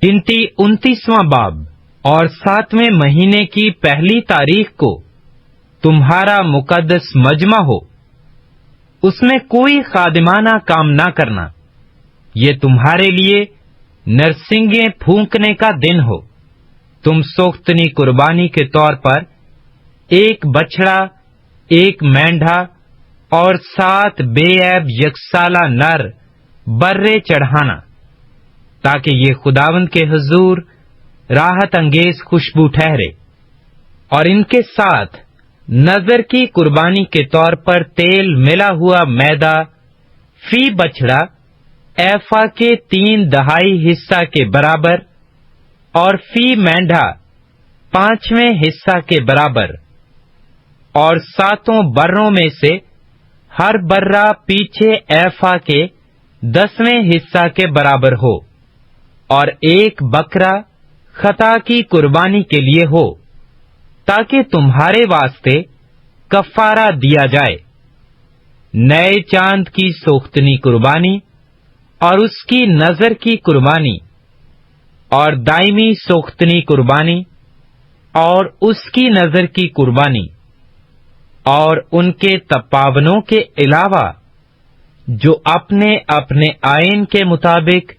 गिनती 29वां बाब। और 7वें महीने की पहली तारीख को तुम्हारा मुकद्दस मजमा हो, उसमें कोई खादिमाना काम ना करना। ये तुम्हारे लिए नरसिंगे फूंकने का दिन हो। तुम सोख्तनी कुर्बानी के तौर पर एक बछड़ा, एक मेंढा और 7 बेऐब यकसाला नर बर्रे चढ़ाना, ताकि ये खुदावंद के हुजूर राहत अंगेज खुशबू ठहरे। और इनके साथ नजर की कुर्बानी के तौर पर तेल मिला हुआ मैदा फी बछड़ा एफा के 3/4 हिस्सा के बराबर और फी मेंढा 5वें हिस्सा के बराबर, और 7 बर्रों में से हर बर्रा पीछे एफा के 10वें हिस्सा के बराबर हो, और एक बकरा खता की कुर्बानी के लिए हो, ताकि तुम्हारे वास्ते कफारा दिया जाए। नए चांद की सोख्तनी कुर्बानी और उसकी नजर की कुर्बानी और दायमी सोख्तनी कुर्बानी और उसकी नजर की कुर्बानी और उनके तपावनों के अलावा जो अपने अपने आयन के मुताबिक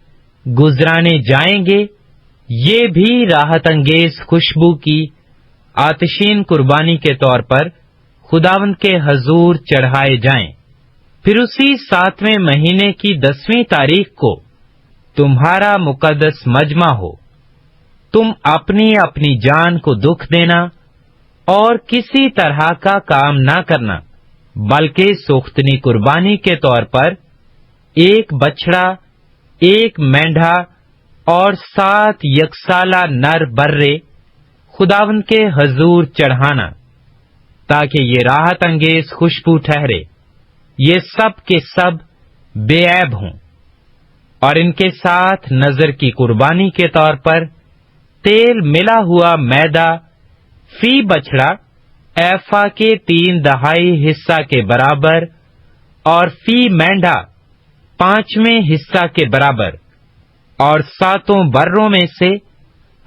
गुजराने जाएंगे, ये भी राहत अंगेज खुशबू की आतिशीन कुर्बानी के तौर पर खुदावंद के हजूर चढ़ाए जाएं। फिर उसी 7वें महीने की 10वीं तारीख को तुम्हारा मुकद्दस मजमा हो। तुम अपनी अपनी जान को दुख देना और किसी तरह का काम ना करना, बल्कि सोख्तनी कुर्बानी के तौर पर एक बछड़ा, एक मेंढा और 7 यकसाला नर बर्रे खुदावंद के हजूर चढ़ाना, ताकि ये राहत अंगेज खुशबू ठहरे। ये सब के सब बेऐब हों। और इनके साथ नजर की कुर्बानी के तौर पर तेल मिला हुआ मैदा फी बछड़ा एफा के 3/4 हिस्सा के बराबर और फी मेंढा 5वें हिस्सा के बराबर, और 7 बर्रों में से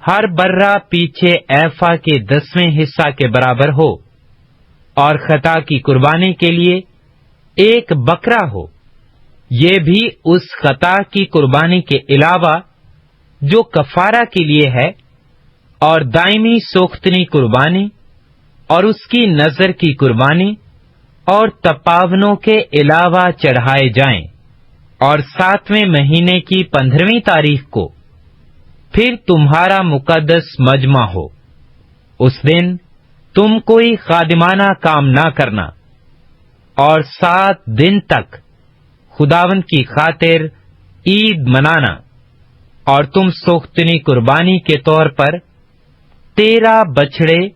हर बर्रा पीछे एफा के 10वें हिस्सा के बराबर हो, और खता की कुर्बानी के लिए एक बकरा हो, ये भी उस खता की कुर्बानी के अलावा जो कफारा के लिए है, और दायमी सोख्तनी कुर्बानी और उसकी नजर की कुर्बानी और तपावनों के अलावा चढ़ाए जाएं। और 7वें महीने की 15वीं तारीख को फिर तुम्हारा मुकद्दस मजमा हो। उस दिन तुम कोई खादिमाना काम ना करना, और 7 दिन तक खुदावंद की खातिर ईद मनाना। और तुम सोख्तनी कुर्बानी के तौर पर 13 बछड़े,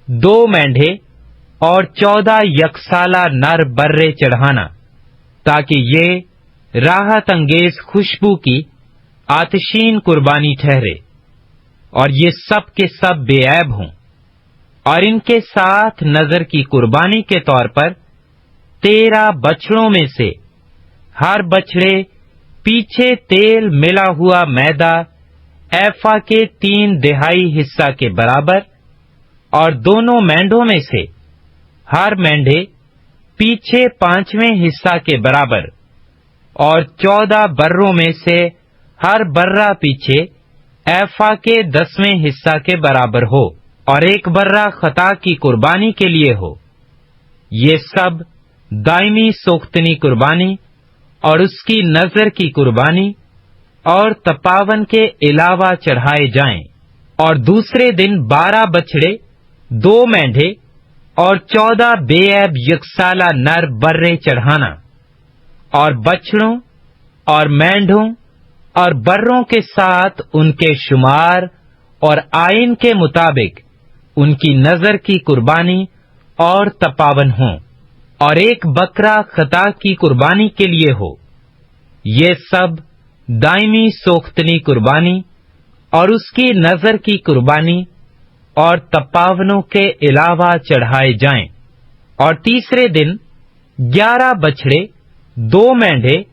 2 मेंढे और 14 यकसाला नर बर्रे चढ़ाना, ताकि ये राहत अंगेज खुशबू की आतिशीन कुर्बानी ठहरे। और ये सब के सब बेऐब हों। और इनके साथ नजर की कुर्बानी के तौर पर 13 बछड़ों में से हर बछड़े पीछे तेल मिला हुआ मैदा एफा के 3/4 हिस्सा के बराबर, और दोनों मेंढों में से हर मेंढे पीछे 5वें हिस्सा के बराबर, और 14 बर्रों में से हर बर्रा पीछे एफा के 10वें हिस्सा के बराबर हो, और एक बर्रा खता की कुर्बानी के लिए हो। ये सब दायमी सोख्तनी कुर्बानी और उसकी नजर की कुर्बानी और तपावन के अलावा चढ़ाए जाएं। और दूसरे दिन 12 बछड़े, 2 मेंढे और 14 बेऐब यकसाला नर बर्रे चढ़ाना, और बछड़ों और मेंढों और बर्रों के साथ उनके शुमार और आयन के मुताबिक उनकी नजर की कुर्बानी और तपावन हों, और एक बकरा खता की कुर्बानी के लिए हो। ये सब दायमी सोख्तनी कुर्बानी और उसकी नजर की कुर्बानी और तपावनों के अलावा चढ़ाए जाएं। और तीसरे दिन 11 बछड़े, 2 मेंढे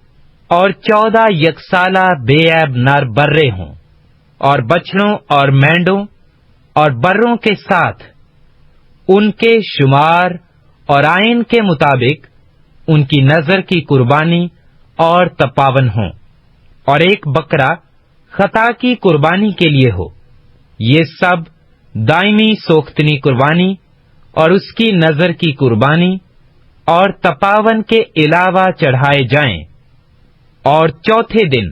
और 14 यकसाला बेऐब नर बर्रे हों, اور بچڑوں اور مینڈوں اور بروں کے ساتھ ان کے شمار اور آئین کے مطابق ان کی نظر کی قربانی اور تپاون ہوں، اور ایک بکرا خطا کی قربانی کے لیے ہو۔ یہ سب دائمی سوختنی قربانی اور اس کی نظر کی قربانی اور تپاون کے علاوہ چڑھائے جائیں۔ اور چوتھے دن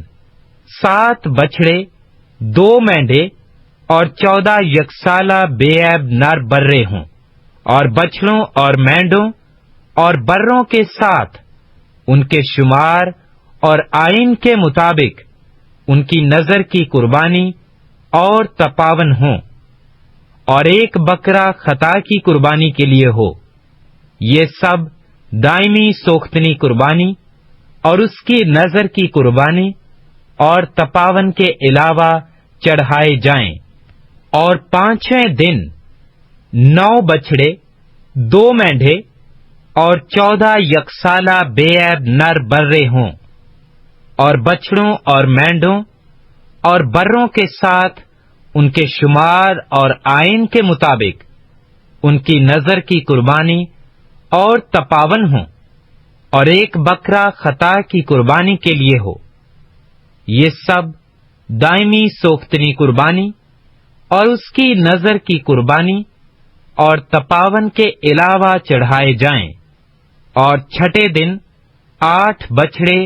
7 بچھڑے، 2 مینڈھے اور 14 یکسالہ بے عیب نر برے ہوں، اور بچھڑوں اور مینڈوں اور بروں کے ساتھ ان کے شمار اور آئین کے مطابق ان کی نظر کی قربانی اور تپاون ہوں، اور ایک بکرا خطا کی قربانی کے لیے ہو۔ یہ سب دائمی سوختنی قربانی اور اس کی نظر کی قربانی اور تپاون کے علاوہ چڑھائے جائیں۔ اور 5ویں دن 9 بچھڑے، 2 مینڈھے اور 14 یکسالہ بے عیب نر برے ہوں، اور بچڑوں اور مینڈوں اور بروں کے ساتھ ان کے شمار اور آئین کے مطابق ان کی نظر کی قربانی اور تپاون ہوں، اور ایک بکرا خطا کی قربانی کے لیے ہو۔ یہ سب دائمی سوختنی قربانی اور اس کی نظر کی قربانی اور تپاون کے علاوہ چڑھائے جائیں۔ اور چھٹے دن 8 بچھڑے،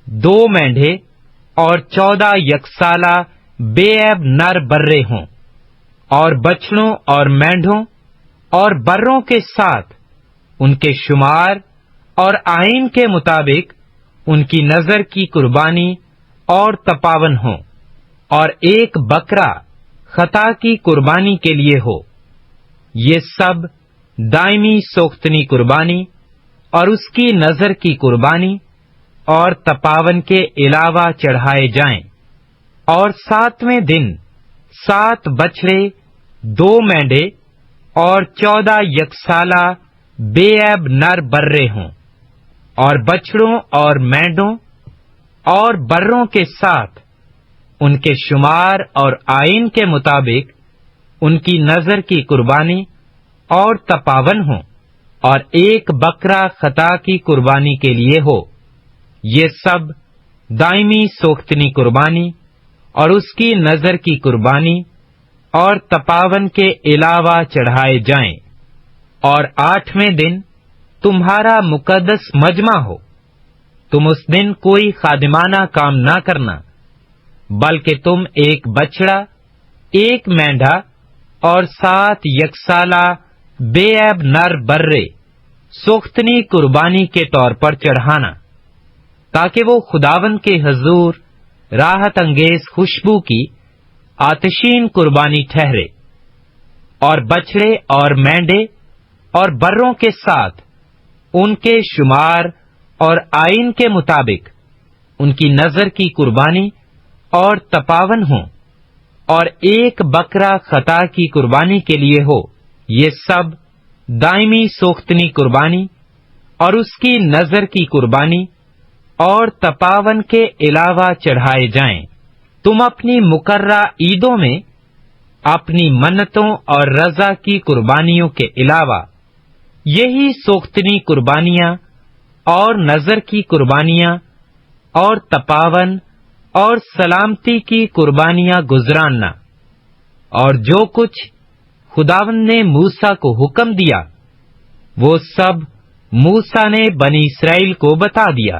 2 مینڈھے اور 14 یکسالہ بے عیب نر برے ہوں، اور بچڑوں اور مینڈھوں اور بروں کے ساتھ ان کے شمار اور آئین کے مطابق ان کی نظر کی قربانی اور تپاون ہوں، اور ایک بکرا خطا کی قربانی کے لیے ہو۔ یہ سب دائمی سوختنی قربانی اور اس کی نظر کی قربانی اور تپاون کے علاوہ چڑھائے جائیں۔ اور 7ویں دن 7 بچھڑے، 2 مینڈھے اور 14 یکسالہ بے عیب نر برے ہوں، اور بچڑوں اور مینڈوں اور بروں کے ساتھ ان کے شمار اور آئین کے مطابق ان کی نظر کی قربانی اور تپاون ہوں، اور ایک بکرا خطا کی قربانی کے لیے ہو۔ یہ سب دائمی سوختنی قربانی اور اس کی نظر کی قربانی اور تپاون کے علاوہ چڑھائے جائیں۔ اور 8ویں دن تمہارا مقدس مجمع ہو، تم اس دن کوئی خادمانہ کام نہ کرنا، بلکہ تم ایک بچڑا، 1 مینڈھا اور 7 یکسالہ بے عیب نر برے سوختنی قربانی کے طور پر چڑھانا، تاکہ وہ خداوند کے حضور راحت انگیز خوشبو کی آتشین قربانی ٹھہرے۔ اور بچڑے اور مینڈے اور بروں کے ساتھ ان کے شمار اور آئین کے مطابق ان کی نظر کی قربانی اور تپاون ہوں، اور ایک بکرا خطا کی قربانی کے لیے ہو۔ یہ سب دائمی سوختنی قربانی اور اس کی نظر کی قربانی اور تپاون کے علاوہ چڑھائے جائیں۔ تم اپنی مقررہ عیدوں میں اپنی منتوں اور رضا کی قربانیوں کے علاوہ یہی سوختنی قربانیاں اور نظر کی قربانیاں اور تپاون اور سلامتی کی قربانیاں گزراننا، اور جو کچھ خداوند نے موسیٰ کو حکم دیا وہ سب موسیٰ نے بنی اسرائیل کو بتا دیا۔